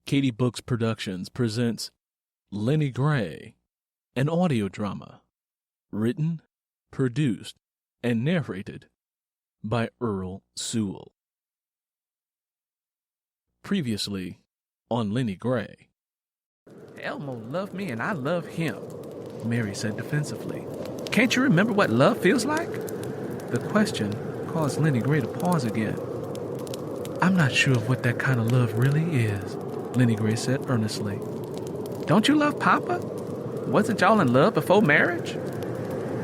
Katie Books Productions presents Lennie Gray, an audio drama, written, produced, and narrated by Earl Sewell. Previously on Lennie Gray. Elmo loved me and I love him, Mary said defensively. Can't you remember what love feels like? The question caused Lennie Gray to pause again. I'm not sure of what that kind of love really is, Lennie Gray said earnestly. Don't you love Papa? Wasn't y'all in love before marriage?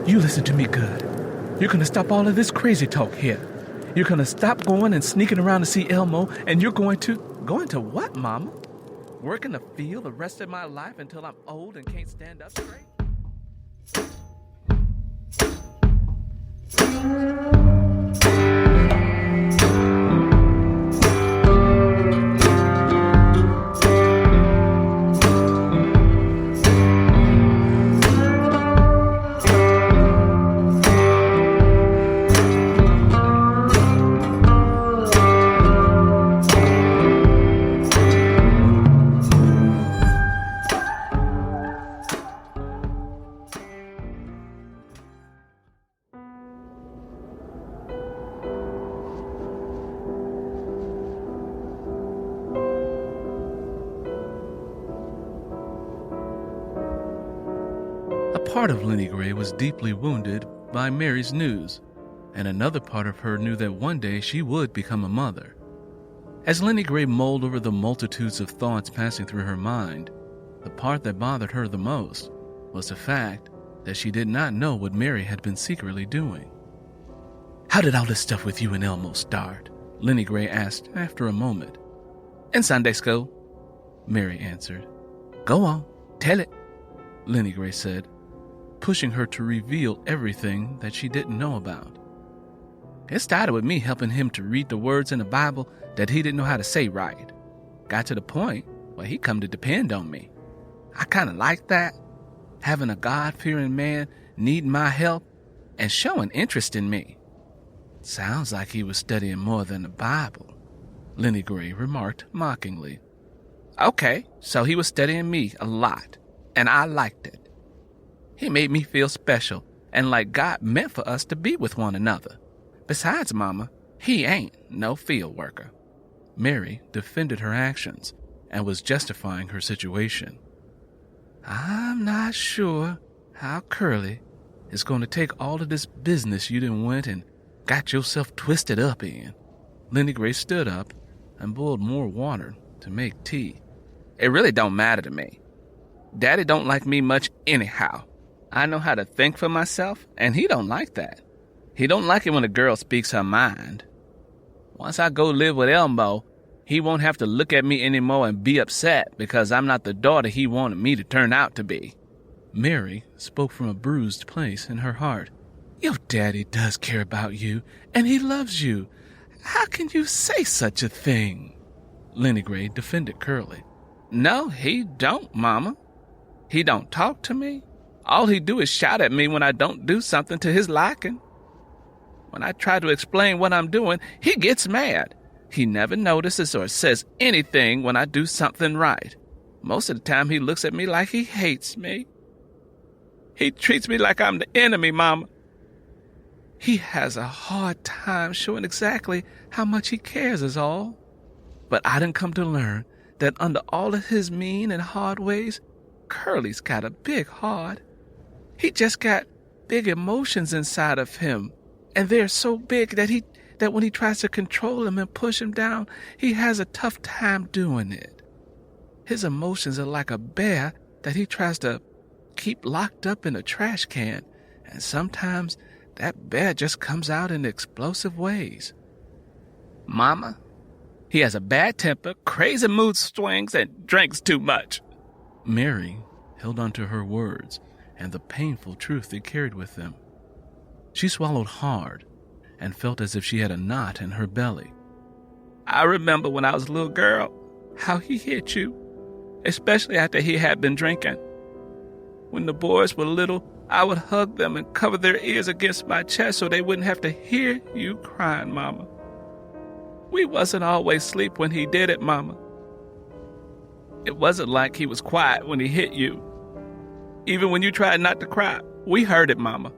You listen to me good. You're going to stop all of this crazy talk here. You're going to stop going and sneaking around to see Elmo, and you're going to... Going to what, Mama? Work in the field the rest of my life until I'm old and can't stand up straight? Part of Lennie Gray was deeply wounded by Mary's news, and another part of her knew that one day she would become a mother. As Lennie Gray mulled over the multitudes of thoughts passing through her mind, the part that bothered her the most was the fact that she did not know what Mary had been secretly doing. How did all this stuff with you and Elmo start? Lennie Gray asked after a moment. In Sunday school, Mary answered. Go on, tell it, Lennie Gray said, pushing her to reveal everything that she didn't know about. It started with me helping him to read the words in the Bible that he didn't know how to say right. Got to the point where he come to depend on me. I kind of liked that, having a God-fearing man needing my help and showing interest in me. Sounds like he was studying more than the Bible, Lennie Gray remarked mockingly. Okay, so he was studying me a lot, and I liked it. He made me feel special and like God meant for us to be with one another. Besides, Mama, he ain't no field worker. Mary defended her actions and was justifying her situation. I'm not sure how Curly is going to take all of this business you done went and got yourself twisted up in. Lennie Gray stood up and boiled more water to make tea. It really don't matter to me. Daddy don't like me much anyhow. I know how to think for myself, and he don't like that. He don't like it when a girl speaks her mind. Once I go live with Elmo, he won't have to look at me anymore and be upset because I'm not the daughter he wanted me to turn out to be. Mary spoke from a bruised place in her heart. Your daddy does care about you, and he loves you. How can you say such a thing? Lennie Gray defended Curly. No, he don't, Mama. He don't talk to me. All he do is shout at me when I don't do something to his liking. When I try to explain what I'm doing, he gets mad. He never notices or says anything when I do something right. Most of the time he looks at me like he hates me. He treats me like I'm the enemy, Mama. He has a hard time showing exactly how much he cares is all. But I done come to learn that under all of his mean and hard ways, Curly's got a big heart. He just got big emotions inside of him, and they're so big that when he tries to control them and push him down, he has a tough time doing it. His emotions are like a bear that he tries to keep locked up in a trash can, and sometimes that bear just comes out in explosive ways. Mama, he has a bad temper, crazy mood swings, and drinks too much. Mary held on to her words and the painful truth they carried with them. She swallowed hard and felt as if she had a knot in her belly. I remember when I was a little girl, how he hit you, especially after he had been drinking. When the boys were little, I would hug them and cover their ears against my chest so they wouldn't have to hear you crying, Mama. We wasn't always asleep when he did it, Mama. It wasn't like he was quiet when he hit you. Even when you tried not to cry, we heard it, Mama.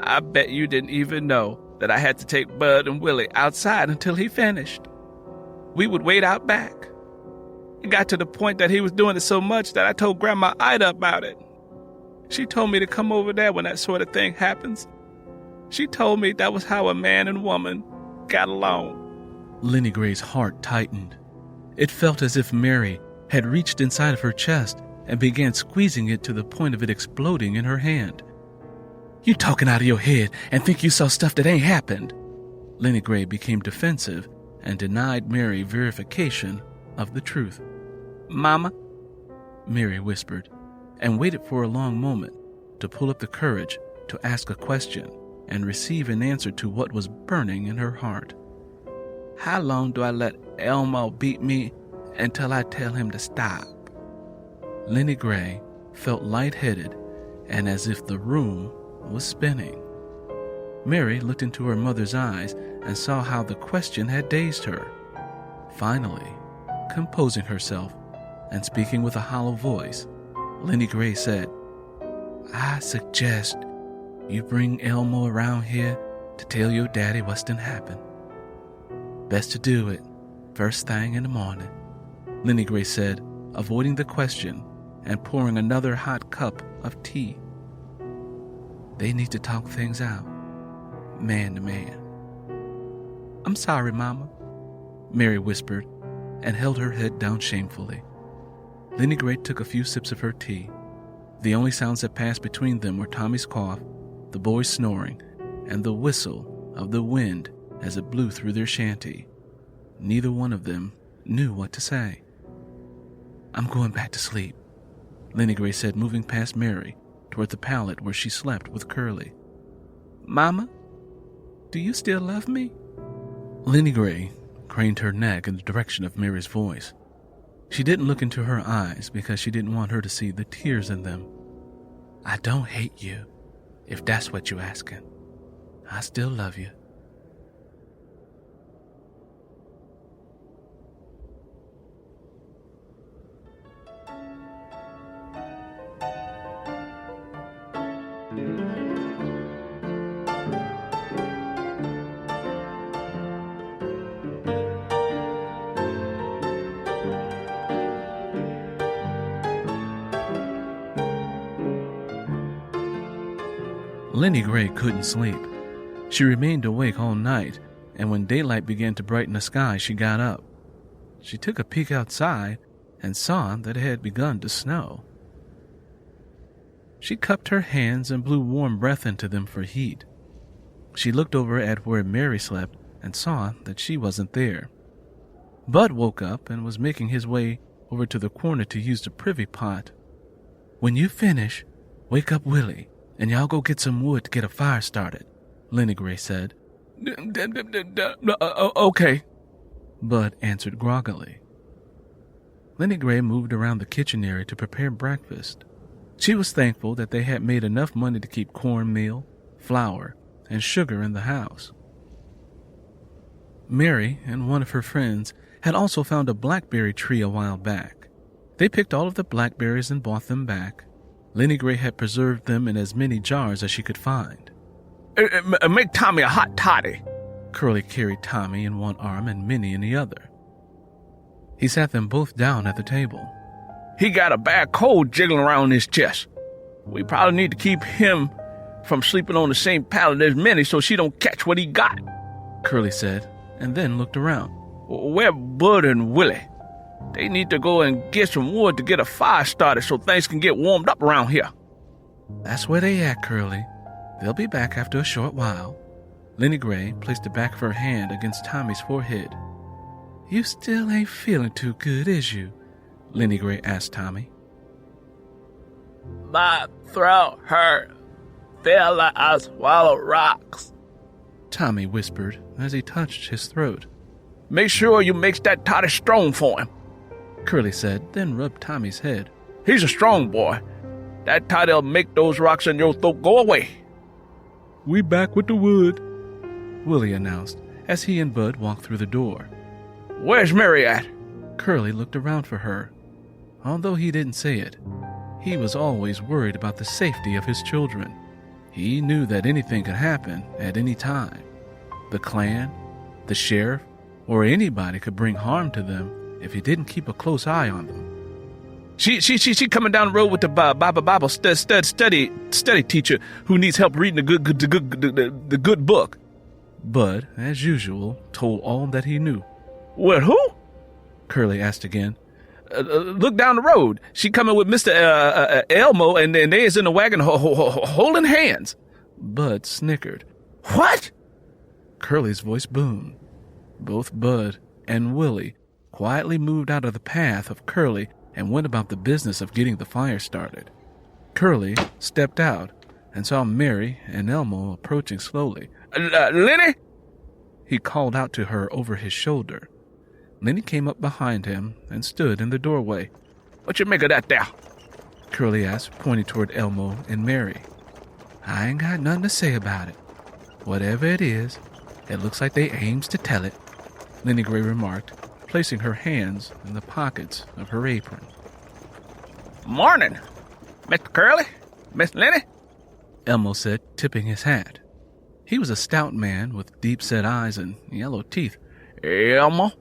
I bet you didn't even know that I had to take Bud and Willie outside until he finished. We would wait out back. It got to the point that he was doing it so much that I told Grandma Ida about it. She told me to come over there when that sort of thing happens. She told me that was how a man and woman got along. Lennie Gray's heart tightened. It felt as if Mary had reached inside of her chest and began squeezing it to the point of it exploding in her hand. You talking out of your head and think you saw stuff that ain't happened. Lennie Gray became defensive and denied Mary verification of the truth. Mama, Mary whispered, and waited for a long moment to pull up the courage to ask a question and receive an answer to what was burning in her heart. how long do I let Elmo beat me until I tell him to stop? Lennie Gray felt lightheaded and as if the room was spinning. Mary looked into her mother's eyes and saw how the question had dazed her. Finally, composing herself and speaking with a hollow voice, Lennie Gray said, "I suggest you bring Elmo around here to tell your daddy what's done happened. Best to do it first thing in the morning," Lennie Gray said, avoiding the question and pouring another hot cup of tea. "They need to talk things out, man to man." "I'm sorry, Mama," Mary whispered and held her head down shamefully. Lennie Gray took a few sips of her tea. The only sounds that passed between them were Tommy's cough, the boys snoring, and the whistle of the wind as it blew through their shanty. Neither one of them knew what to say. "I'm going back to sleep," Lennie Gray said, moving past Mary toward the pallet where she slept with Curly. "Mama, do you still love me?" Lennie Gray craned her neck in the direction of Mary's voice. She didn't look into her eyes because she didn't want her to see the tears in them. "I don't hate you, if that's what you're asking. I still love you." Lennie Gray couldn't sleep. She remained awake all night, and when daylight began to brighten the sky, she got up. She took a peek outside and saw that it had begun to snow. She cupped her hands and blew warm breath into them for heat. She looked over at where Mary slept and saw that she wasn't there. Bud woke up and was making his way over to the corner to use the privy pot. "When you finish, wake up Willie, and y'all go get some wood to get a fire started," Lennie Gray said. Okay," Bud answered groggily. Lennie Gray moved around the kitchen area to prepare breakfast. She was thankful that they had made enough money to keep cornmeal, flour, and sugar in the house. Mary and one of her friends had also found a blackberry tree a while back. They picked all of the blackberries and brought them back. Lennie Gray had preserved them in as many jars as she could find. Make Tommy a hot toddy." Curly carried Tommy in one arm and Minnie in the other. He sat them both down at the table. "He got a bad cold jiggling around his chest. We probably need to keep him from sleeping on the same pallet as Minnie so she don't catch what he got," Curly said, and then looked around. "Where Bud and Willie? They need to go and get some wood to get a fire started so things can get warmed up around here." "That's where they at, Curly. They'll be back after a short while." Lennie Gray placed the back of her hand against Tommy's forehead. "You still ain't feeling too good, is you?" Lennie Gray asked Tommy. "My throat hurt. Feel like I swallowed rocks," Tommy whispered as he touched his throat. "Make sure you mix that toddy strong for him," Curly said, then rubbed Tommy's head. "He's a strong boy. That toddy'll make those rocks in your throat go away." "We back with the wood," Willie announced as he and Bud walked through the door. "Where's Mary at?" Curly looked around for her. although he didn't say it. He was always worried about the safety of his children. He knew that anything could happen at any time. The Klan, the sheriff, or anybody could bring harm to them if he didn't keep a close eye on them. She coming down the road with the Bible study teacher who needs help reading the good book. Bud, as usual, told all that he knew. What, who? Curly asked again. Look down the road. She coming with Mr. Elmo, and they is in the wagon holding hands. Bud snickered. What? Curly's voice boomed. Both Bud and Willie quietly moved out of the path of Curly and went about the business of getting the fire started. Curly stepped out and saw Mary and Elmo approaching slowly. Lennie? He called out to her over his shoulder. Lennie came up behind him and stood in the doorway. What you make of that there? Curly asked, pointing toward Elmo and Mary. I ain't got nothing to say about it. Whatever it is, it looks like they aims to tell it, Lennie Gray remarked, placing her hands in the pockets of her apron. Morning, Mr. Curly, Miss Lennie, Elmo said, tipping his hat. He was a stout man with deep-set eyes and yellow teeth. Elmo?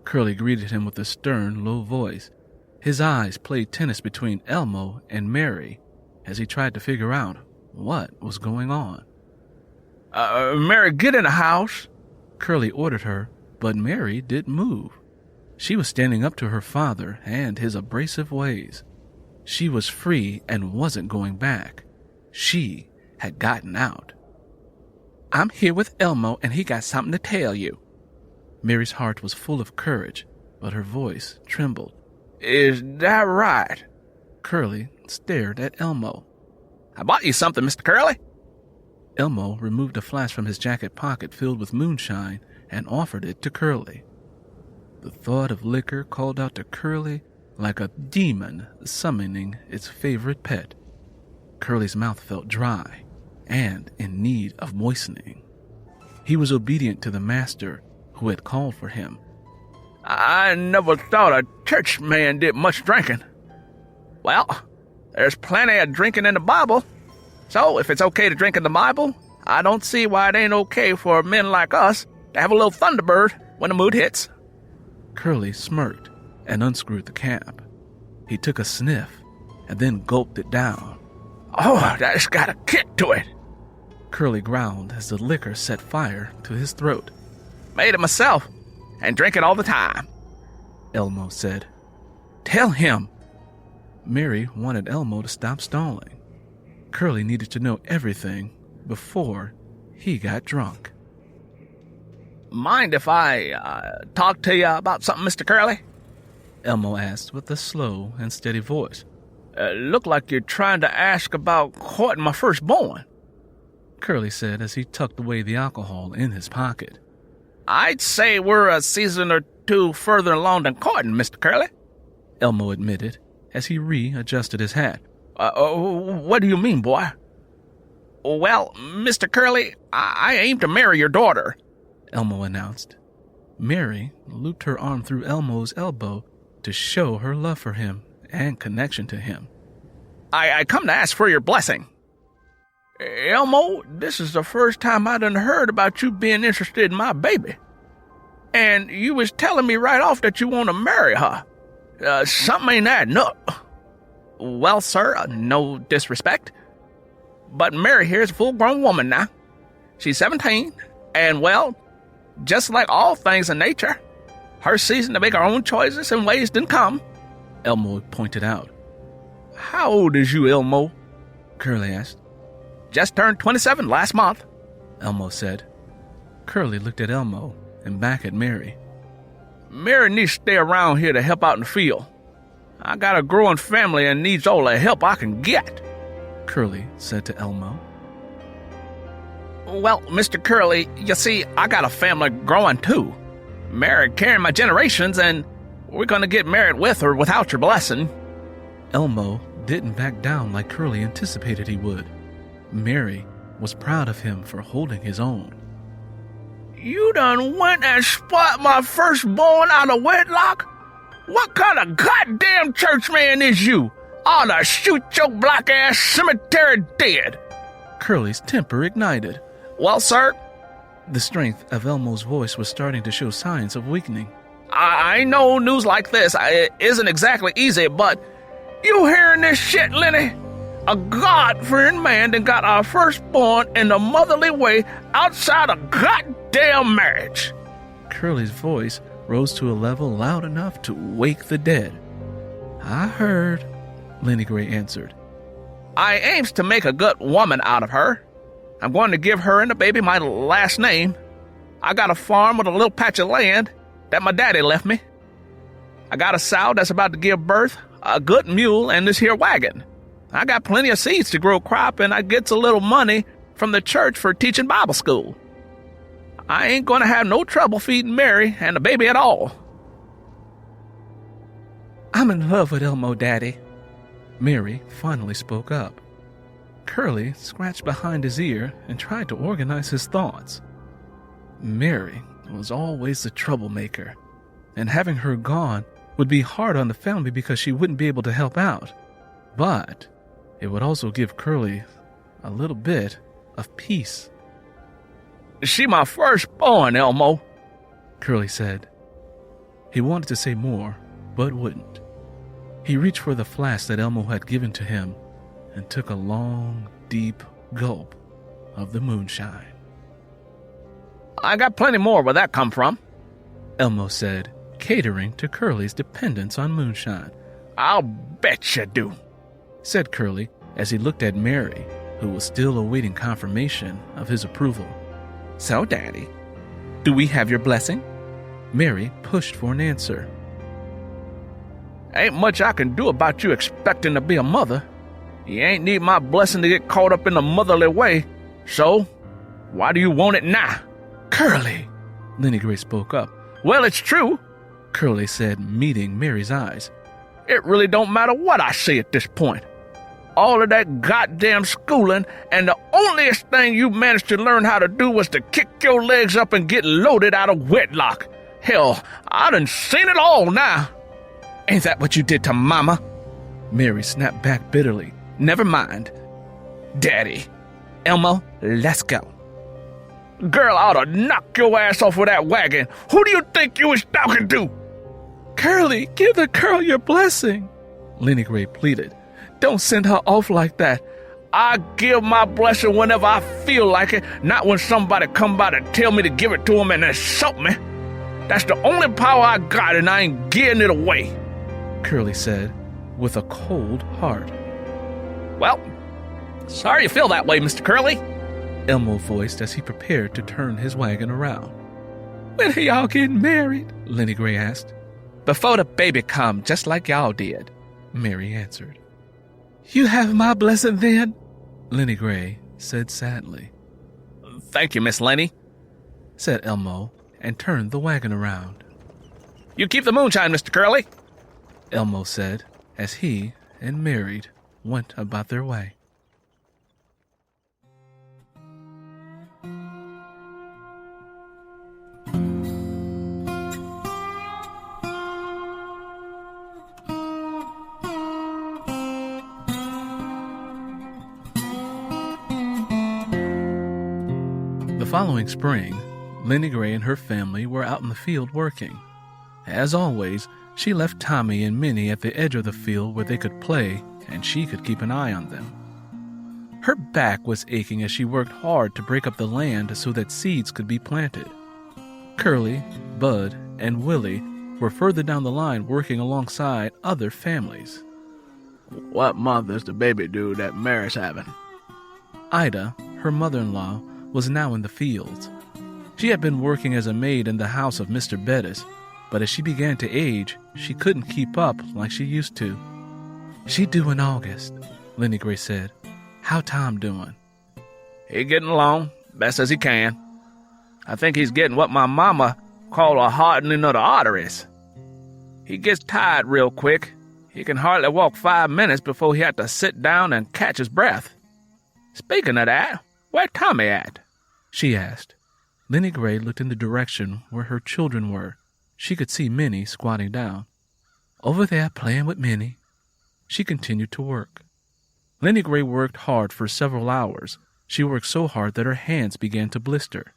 Curly greeted him with a stern, low voice. His eyes played tennis between Elmo and Mary as he tried to figure out what was going on. Mary, get in the house, Curly ordered her, but Mary didn't move. She was standing up to her father and his abrasive ways. She was free and wasn't going back. She had gotten out. I'm here with Elmo, and he got something to tell you. Mary's heart was full of courage, but her voice trembled. Is that right? Curly stared at Elmo. I bought you something, Mr. Curly. Elmo removed a flask from his jacket pocket filled with moonshine and offered it to Curly. The thought of liquor called out to Curly like a demon summoning its favorite pet. Curly's mouth felt dry and in need of moistening. He was obedient to the master who had called for him. I never thought a church man did much drinking. Well, there's plenty of drinking in the Bible. So if it's okay to drink in the Bible, I don't see why it ain't okay for men like us to have a little Thunderbird when the mood hits. Curly smirked and unscrewed the cap. He took a sniff and then gulped it down. Oh, that's got a kick to it. Curly growled as the liquor set fire to his throat. Made it myself and drink it all the time, Elmo said. Tell him. Mary wanted Elmo to stop stalling. Curly needed to know everything before he got drunk. Mind if I talk to you about something, Mr. Curly? Elmo asked with a slow and steady voice. Look like you're trying to ask about courting my firstborn, Curly said as he tucked away the alcohol in his pocket. I'd say we're a season or two further along than courting, Mr. Curly, Elmo admitted as he readjusted his hat. What do you mean, boy? Well, Mr. Curly, I aim to marry your daughter, Elmo announced. Mary looped her arm through Elmo's elbow to show her love for him and connection to him. I come to ask for your blessing. Elmo, this is the first time I done heard about you being interested in my baby. And you was telling me right off that you want to marry her. Something ain't adding up. Well, sir, no disrespect, but Mary here is a full-grown woman now. She's 17, and, well, just like all things in nature, her season to make her own choices and ways didn't come, Elmo pointed out. How old is you, Elmo? Curly asked. Just turned 27 last month, Elmo said. Curly looked at Elmo and back at Mary. Mary needs to stay around here to help out in the field. I got a growing family and needs all the help I can get, Curly said to Elmo. Well, Mr. Curly, you see, I got a family growing too. Mary carrying my generations, and we're going to get married with or without your blessing. Elmo didn't back down like Curly anticipated he would. Mary was proud of him for holding his own. You done went and spot my firstborn out of wedlock? What kind of goddamn churchman is you? Ought to shoot your black-ass cemetery dead. Curly's temper ignited. Well, sir? The strength of Elmo's voice was starting to show signs of weakening. I know news like this isn't exactly easy, but you hearing this shit, Lenny? A God-fearing man that got our firstborn in a motherly way outside of goddamn marriage. Curly's voice rose to a level loud enough to wake the dead. I heard, Lennie Gray answered. I aims to make a good woman out of her. I'm going to give her and the baby my last name. I got a farm with a little patch of land that my daddy left me. I got a sow that's about to give birth, a good mule, and this here wagon. I got plenty of seeds to grow crop, and I gets a little money from the church for teaching Bible school. I ain't going to have no trouble feeding Mary and the baby at all. I'm in love with Elmo, Daddy. Mary finally spoke up. Curly scratched behind his ear and tried to organize his thoughts. Mary was always the troublemaker, and having her gone would be hard on the family because she wouldn't be able to help out. But it would also give Curly a little bit of peace. She my firstborn, Elmo, Curly said. He wanted to say more, but wouldn't. He reached for the flask that Elmo had given to him and took a long, deep gulp of the moonshine. I got plenty more where that come from, Elmo said, catering to Curly's dependence on moonshine. I'll bet you do, said Curly as he looked at Mary, who was still awaiting confirmation of his approval. So, Daddy, do we have your blessing? Mary pushed for an answer. Ain't much I can do about you expecting to be a mother. You ain't need my blessing to get caught up in the motherly way, so why do you want it now? Curly, Lennie Gray spoke up. Well, it's true, Curly said, meeting Mary's eyes. It really don't matter what I say at this point. All of that goddamn schooling, and the onlyest thing you managed to learn how to do was to kick your legs up and get loaded out of wedlock. Hell, I done seen it all now. Ain't that what you did to Mama? Mary snapped back bitterly. Never mind. Daddy. Elmo, let's go. Girl ought to knock your ass off with that wagon. Who do you think you was talking to? Curly, give the girl your blessing, Lennie Gray pleaded. Don't send her off like that. I give my blessing whenever I feel like it, not when somebody come by to tell me to give it to them and insult me. That's the only power I got, and I ain't giving it away, Curly said, with a cold heart. Well, sorry you feel that way, Mr. Curly, Elmo voiced as he prepared to turn his wagon around. When are y'all getting married? Lennie Gray asked. Before the baby come, just like y'all did, Mary answered. You have my blessing then? Lennie Gray said sadly. Thank you, Miss Lennie, said Elmo, and turned the wagon around. You keep the moonshine, Mr. Curly, Elmo said, as he and Mary went about their way. The following spring, Lennie Gray and her family were out in the field working. As always, she left Tommy and Minnie at the edge of the field where they could play and she could keep an eye on them. Her back was aching as she worked hard to break up the land so that seeds could be planted. Curly, Bud, and Willie were further down the line working alongside other families. What month is the baby due that Mary's having? Ida, her mother-in-law, was now in the fields. She had been working as a maid in the house of Mr. Bettis, but as she began to age, she couldn't keep up like she used to. She due in August, Lennie Gray said. How Tom doing? He getting along, best as he can. I think he's getting what my mama called a hardening of the arteries. He gets tired real quick. He can hardly walk 5 minutes before he had to sit down and catch his breath. Speaking of that, where Tommy at? She asked. Lennie Gray looked in the direction where her children were. She could see Minnie squatting down. Over there playing with Minnie." She continued to work. Lennie Gray worked hard for several hours. She worked so hard that her hands began to blister.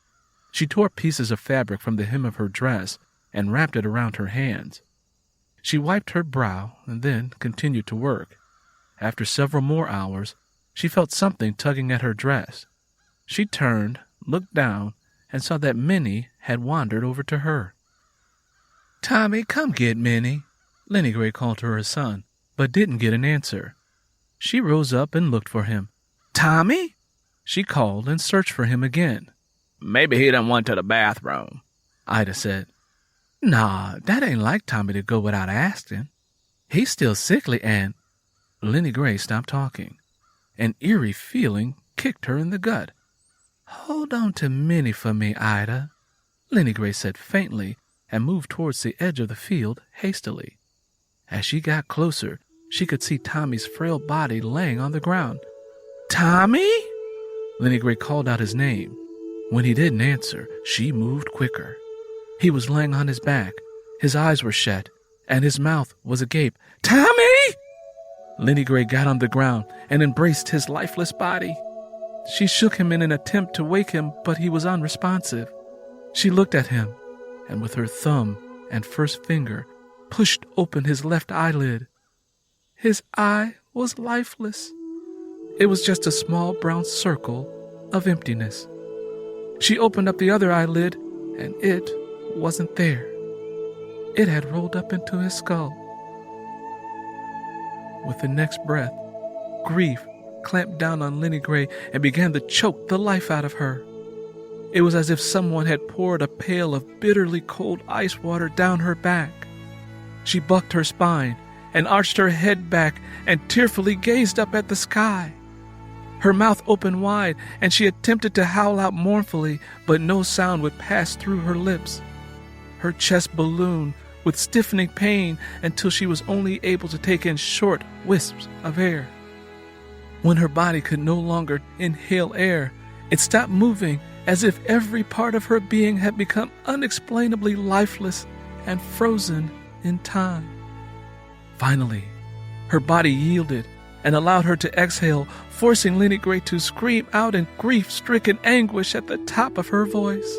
She tore pieces of fabric from the hem of her dress and wrapped it around her hands. She wiped her brow and then continued to work. After several more hours, she felt something tugging at her dress. She turned, looked down, and saw that Minnie had wandered over to her. "Tommy, come get Minnie," Lennie Gray called to her son, but didn't get an answer. She rose up and looked for him. "Tommy?" She called and searched for him again. "Maybe he done went to the bathroom," Ida said. "Nah, that ain't like Tommy to go without asking. He's still sickly and—" Lennie Gray stopped talking. An eerie feeling kicked her in the gut. "Hold on to Minnie for me, Ida," Lennie Gray said faintly and moved towards the edge of the field hastily. As she got closer, she could see Tommy's frail body laying on the ground. "Tommy?" Lennie Gray called out his name. When he didn't answer, she moved quicker. He was laying on his back. His eyes were shut, and his mouth was agape. "Tommy!" Lennie Gray got on the ground and embraced his lifeless body. She shook him in an attempt to wake him, but he was unresponsive. She looked at him, and with her thumb and first finger, pushed open his left eyelid. His eye was lifeless. It was just a small brown circle of emptiness. She opened up the other eyelid, and it wasn't there. It had rolled up into his skull. With the next breath, grief clamped down on Lennie Gray and began to choke the life out of her. It was as if someone had poured a pail of bitterly cold ice water down her back. She bucked her spine and arched her head back and tearfully gazed up at the sky. Her mouth opened wide, and she attempted to howl out mournfully, but no sound would pass through her lips. Her chest ballooned with stiffening pain until she was only able to take in short wisps of air. When her body could no longer inhale air, it stopped moving as if every part of her being had become unexplainably lifeless and frozen in time. Finally, her body yielded and allowed her to exhale, forcing Lennie Gray to scream out in grief-stricken anguish at the top of her voice.